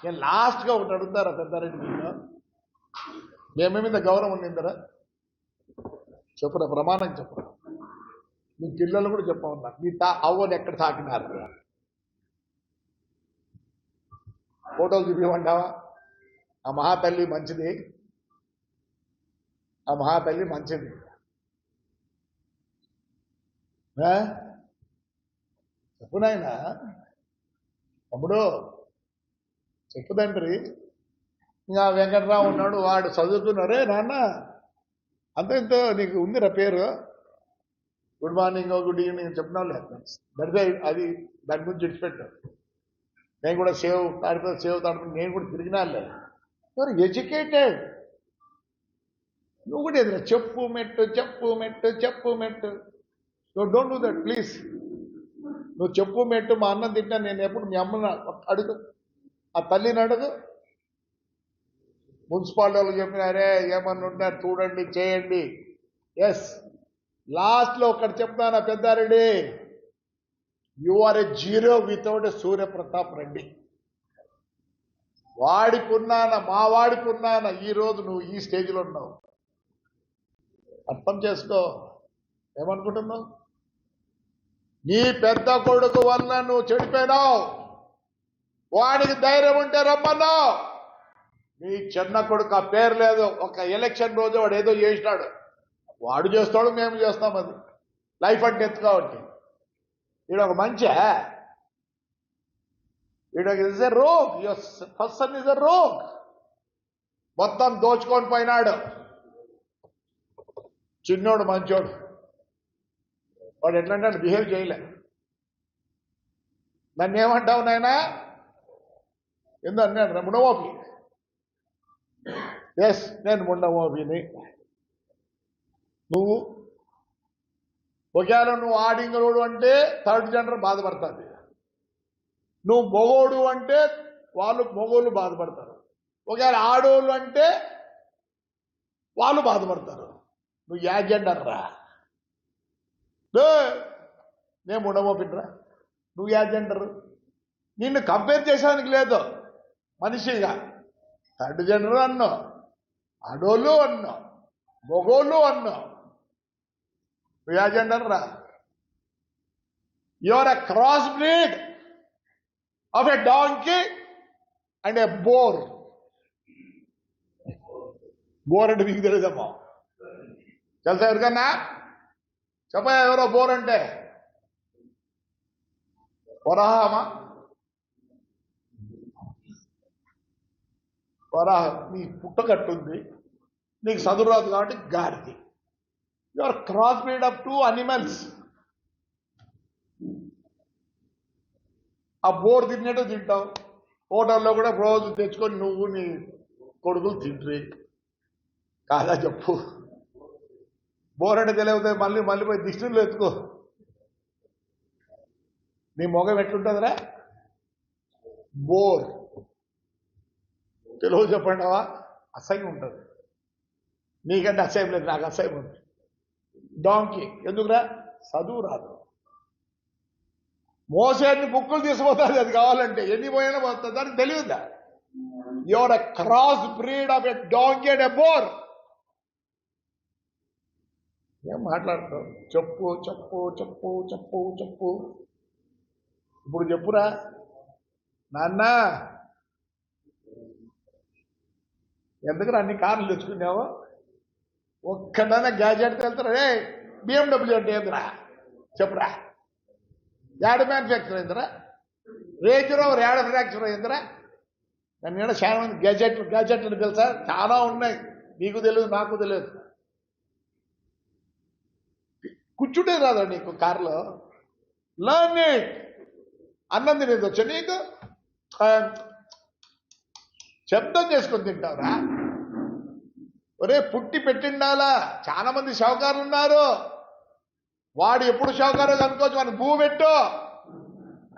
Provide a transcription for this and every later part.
నేను లాస్ట్గా ఒకటి అడుగుతారా పెద్దారెడ్డి మీకు మేమే మీద గౌరవం ఉండిందరా చెప్పురా ప్రమాణం చెప్పురా మీ పిల్లలు కూడా చెప్పమన్నా మీ అవ్వని ఎక్కడ తాకినారు ఫోటోలు చూపించమంటావా ఆ మహాతల్లి మంచిది ఆ మహాతల్లి మంచిది చెప్పు నాయన తమ్ముడు చెప్పు తండ్రి ఇంకా వెంకట్రావు ఉన్నాడు వాడు చదువుతున్నారే నాన్న అంత ఇంత నీకు ఉందిరా పేరు గుడ్ మార్నింగ్ గుడ్ ఈవినింగ్ చెప్పినావు లేదు అది దాని గురించి విడిచిపెట్టావు నేను కూడా సేవ్ తాడిపోతే నేను కూడా తిరిగినాలే యువర్ ఎడ్యుకేటెడ్ నువ్వు కూడా ఎదురా చెప్పు మెట్టు నువ్వు డోంట్ డూ దట్ ప్లీజ్ నువ్వు చెప్పు మెట్టు మా అన్నం తింటా నేను ఎప్పుడు మీ అమ్మని అడుగు ఆ తల్లిని అడుగు మున్సిపాలిటీ వాళ్ళు చెప్పినారే ఏమన్నా ఉంటారు చూడండి చేయండి ఎస్ లాస్ట్లో ఒకటి చెప్తాను Peddareddy you are a zero without a Suryaprathap Reddy వాడికున్నాన మా వాడికున్నాన ఈరోజు నువ్వు ఈ స్టేజ్లో ఉన్నావు అర్థం చేసుకో ఏమనుకుంటున్నావు నీ పెద్ద కొడుకు వల్ల నువ్వు చెడిపోయినావు వాడికి ధైర్యం ఉంటే రమ్మన్నావు నీ చిన్న కొడుకు ఆ పేరు లేదు ఒక ఎలక్షన్ రోజు వాడు ఏదో చేసినాడు వాడు చేస్తాడు మేము చేస్తాం అది లైఫ్ అంటే ఎత్తు కాబట్టి వీడొక మంచి వీడొక is a rogue person is a rogue మొత్తం దోచుకొని పోయినాడు చిన్నోడు మంచోడు వాడు ఎట్లంటే బిహేవ్ చేయలే నన్ను ఏమంటావు నాయనా ఎందు అన్నాడు మునమోపి ఎస్ నేను ముండమోపిని నువ్వు ఒకవేళ నువ్వు ఆడింగలోడు అంటే థర్డ్ జెండర్ బాధపడుతుంది నువ్వు మొగోడు అంటే వాళ్ళు మొగోళ్ళు బాధపడతారు ఒకవేళ ఆడోళ్ళు అంటే వాళ్ళు బాధపడతారు నువ్వు యా జెండర్ రా నేను ముండమోపినరా నువ్వు యా జెండర్ నిన్ను కంపేర్ చేసేదానికి లేదు మనిషిగా థర్డ్ జెండర్ అన్నావు ఆడోళ్ళు అన్నావు మొగోళ్ళు అన్నావు నువ్వు యా జెండర్ రా you are a cross breed of a donkey and a boar అంటే మీకు తెలియదమ్మా తెలుసా ఎవరికన్నా చెప్పా ఎవరో బోర్ అంటే వరాహమా వరాహం నీ పుట్టకట్టుంది నీకు చదువు రాదు కాబట్టి గాడిది you are cross breed of 2 animals ఆ బోర్ తిన్నట్టు తింటావు హోటల్లో కూడా రోజు తెచ్చుకొని నువ్వు నీ కొడుకులు తింట్రి కాదా చెప్పు బోర్ అంటే తెలియదు మళ్ళీ పోయి దిష్టిలో ఎత్తుకో నీ మొగం ఎట్లుంటుందిరా బోర్ తెలుగు చెప్పండివా అసహ్యం ఉంటుంది నీకంటే అసహ్యం లేదు నాకు అసహ్యం ఉంది డాంకీ ఎందుకురా చదువు రాదు మోసేన్ని బుక్కులు తీసుకుపోతుంది అది కావాలంటే ఎన్ని పోయినా పోతుంది దానికి తెలియదా your a cross breed of a donkey and a bore ఏం మాట్లాడతావు చెప్పు ఇప్పుడు చెప్పురా నాన్న ఎందుకు అన్ని కార్లు తెచ్చుకున్నావు ఒక్కడైనా గ్యాజెట్ వెళ్తారా రే BMW అంటే ఏందిరా చెప్పురా యాడ మ్యానుఫ్యాక్చర్ అయిందిరా రేంజ్ రోవర్ యాడ ఫ్యాక్చర్ అయిందిరా దాని మీద చాలా మంది గ్యాజెట్లు తెలుసా చాలా ఉన్నాయి నీకు తెలియదు నాకు తెలియదు కూర్చుంటే రాదా నీకు కారులో లర్న్ ఇట్ అన్నం తినేది వచ్చా నీకు శబ్దం చేసుకొని తింటావురా ఒరే పుట్టి పెట్టిండాలా చాలా మంది షావుకారులు ఉన్నారు వాడు ఎప్పుడు షావుకారు కనుకోవచ్చు వాడిని భూ పెట్టు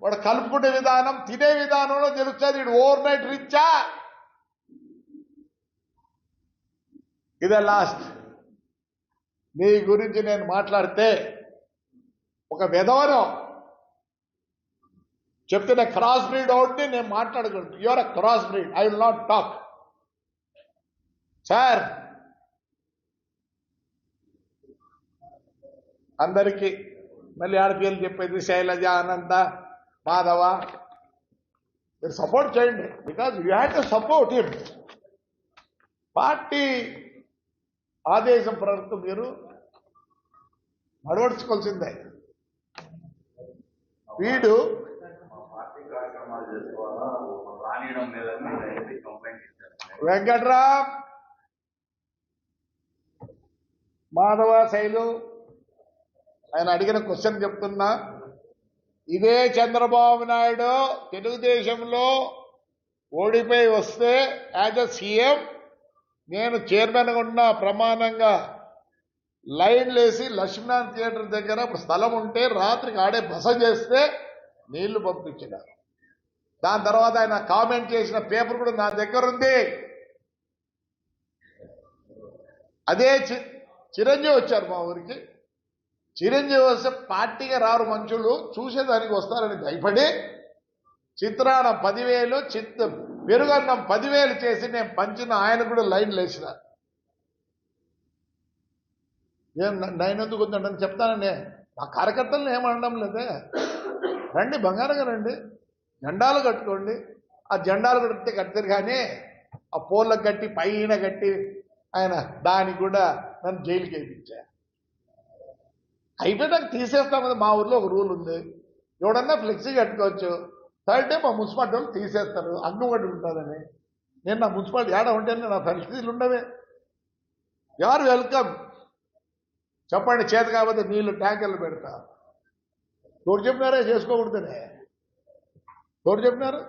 వాడు కలుపుకునే విధానం తినే విధానంలో తెలుస్తుంది వీడు ఓవర్ నైట్ రిచ్చా ఇదే లాస్ట్ నీ గురించి నేను మాట్లాడితే ఒక విధవను చెప్తే నేను క్రాస్ బ్రీడ్ అవుట్ని నేను మాట్లాడగలను. Your a cross breed, I will not talk. Sir అందరికీ మళ్ళీ ఆడపిల్లలు చెప్పేది శైలజ, అనంత, మాధవ, మీరు సపోర్ట్ చేయండి. Because you have to support him. Party ఆదేశం ప్రకారం మీరు నడవడుచుకోవాల్సిందే. వీడు వెంకట్రామ్, మాధవ, శైలు ఆయన అడిగిన క్వశ్చన్ చెప్తున్నా. ఇదే చంద్రబాబు నాయుడు తెలుగుదేశంలో ఓడిపోయి వస్తే యాజ్ అ సీఎం నేను చైర్మన్గా ఉన్న ప్రమాణంగా లైన్లు వేసి లక్ష్మీనాథ్ థియేటర్ దగ్గర స్థలం ఉంటే రాత్రికి ఆడే బస చేస్తే నీళ్లు పంపించినారు. దాని తర్వాత ఆయన కామెంట్ చేసిన పేపర్ కూడా నా దగ్గర ఉంది. అదే చిరంజీవి వచ్చారు మా ఊరికి. చిరంజీవి వస్తే పార్టీగా రారు మనుషులు, చూసేదానికి వస్తారని భయపడి చిత్రాన్నం 10,000 పెరుగన్నం 10,000 చేసి నేను పంచిన ఆయన కూడా లైన్లు వేసిన. ఏం నైనందుకు ఉందండి చెప్తానండి. మా కార్యకర్తలను ఏమనడం లేదే. రండి, బంగారంగా రండి, జెండాలు కట్టుకోండి. ఆ జెండాలు కట్టారు కానీ ఆ పోర్లకు కట్టి పైన కట్టి ఆయన దానికి కూడా నన్ను జైలుకి వేయించా. అయిపోయినాక తీసేస్తాం కదా. మా ఊర్లో ఒక రూల్ ఉంది, ఎవడన్నా ఫ్లెక్సీ కట్టుకోవచ్చు, థర్డ్ డే మా మున్సిపాలిటీ వాళ్ళు తీసేస్తారు, అగ్నం కట్టి ఉంటుందని. నేను నా మున్సిపాలిటీ ఏడ ఉంటేనే నా పరిస్థితులు ఉండవే. ఎవరు వెల్కమ్ చెప్పండి. చేత కాకపోతే నీళ్ళు ట్యాంకర్లు పెడతా. ఎవరు చెప్పినారే చేసుకోకూడదనే? ఎవరు చెప్పినారు?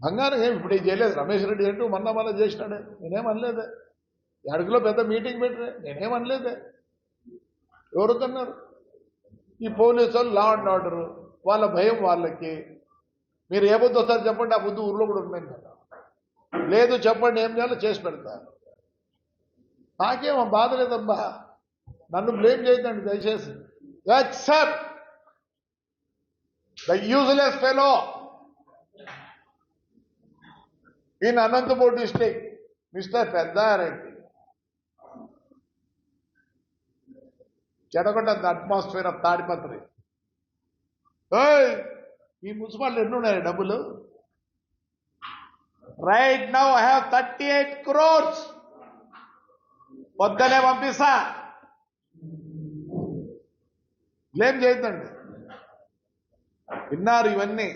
బంగారం ఏమి ఇప్పుడు చేయలేదు. రమేష్ రెడ్డి ఏంటో మొన్న చేసినాడే, నేనేమనలేదే. అడుగులో పెద్ద మీటింగ్ పెట్టరే, నేనేమనలేదే. ఎవరుతున్నారు? ఈ పోలీసు వాళ్ళు, లా అండ్ ఆర్డరు, వాళ్ళ భయం వాళ్ళకి. మీరు ఏ బుద్ధి వస్తారు చెప్పండి, ఆ బుద్ధి ఊర్లో కూడా ఉన్నాయి కదా. లేదు చెప్పండి, ఏం చేయాలో చేసి పెడతా. నాకేమో బాధ లేదబ్బా, నన్ను బ్లేమ్ చేయొద్దండి దయచేసి. Except the useless fellow in Anantapur district, mister Peddareddy. చెడగొట్టద్దు అట్మాస్ఫియర్ ఆఫ్ తాడిపత్రి. ఈ మున్సిపాలిటీ ఎన్ని ఉన్నాయి డబ్బులు? Right now I have 38 crores. పొద్దునే పంపిస్తా. బ్లేమ్ చేయొద్దండి. విన్నారు ఇవన్నీ.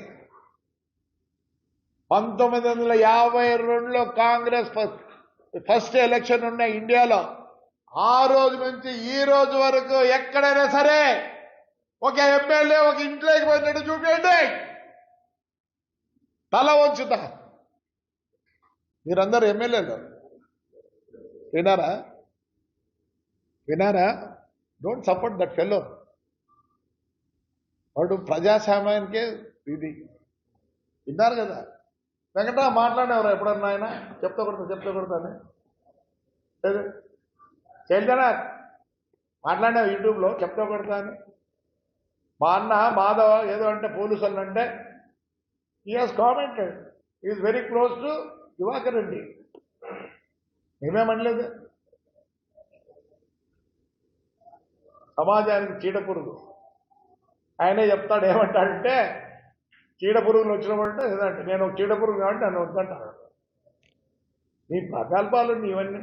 1952లో కాంగ్రెస్ ఫస్ట్ ఎలక్షన్ ఉన్నాయి ఇండియాలో. ఆ రోజు నుంచి ఈ రోజు వరకు ఎక్కడైనా సరే ఒక ఎమ్మెల్యే ఒక ఇంట్లోకి పోయినట్టు చూపించండి, తల వంచుతా. మీరందరూ ఎమ్మెల్యేలు వినారా? Don't support that fellow. వాడు ప్రజాస్వామ్యానికే ఇది. విన్నారు కదా? వెంకట మాట్లాడేవారు ఎప్పుడన్నా ఆయన చెప్తా కొడతాను లేదు చైల్జనా మాట్లాడినావు యూట్యూబ్లో చెప్తా కొడతా అని. మా అన్న మాధవ ఏదో అంటే పోలీసు వాళ్ళు అంటే he has commented, is very close to Diwakar Reddy. మేమేమనలేదు. సమాజానికి చీడపురుగు ఆయనే చెప్తాడు. ఏమంటాడంటే చీడపురుగులు వచ్చినప్పుడు ఏదంటే నేను ఒక చీడపురుగు కాబట్టి నన్ను వద్దంటాడు. నీ ప్రకల్పాలు ఇవన్నీ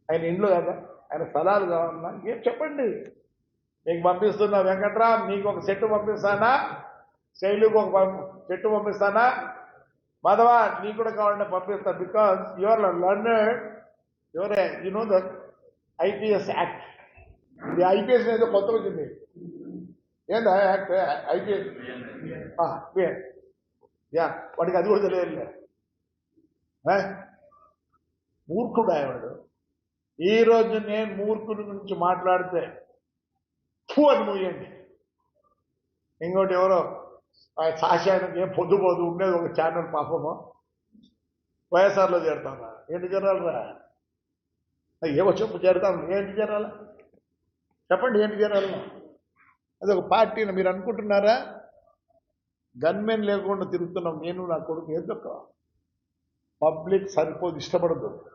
ఆయన ఇండ్లు కదా, ఆయన స్థలాలు కావాలన్నా ఏం చెప్పండి. నీకు పంపిస్తున్నా వెంకట్రామ్, నీకు ఒక సెట్టు పంపిస్తానా, శైలుకు ఒక సెట్టు పంపిస్తానా, మాధవ నీకు కూడా కావాలంటే పంపిస్తా. Because your learned, యువరే you know the IPS act. ఇది ఐపీఎస్ ఏదో కొత్తగా వచ్చింది. ఏందా యాక్ట్? ఐపీఎస్ యా, వాడికి అది కూడా తెలియదులే. మూర్ఖుడు ఆయవాడు. ఈరోజు నేను మూర్ఖుడి గురించి మాట్లాడితే ఫూ అని మూయండి. ఇంకోటి ఎవరో సాశానికి ఏం పొద్దుపోదు ఉండేది ఒక ఛానల్ పాపము వైఎస్ఆర్లో చేరుతాను. ఏంటి చేరాలరా? ఏవో చెప్పు చేరుతాను. ఏంటి చేరాలా చెప్పండి, ఏంటి చేరాల? అది ఒక పార్టీని మీరు అనుకుంటున్నారా? గన్మెన్ లేకుండా తిరుగుతున్నాం నేను నా కొడుకు. ఎందుకు పబ్లిక్ సరిపోదు, ఇష్టపడదు.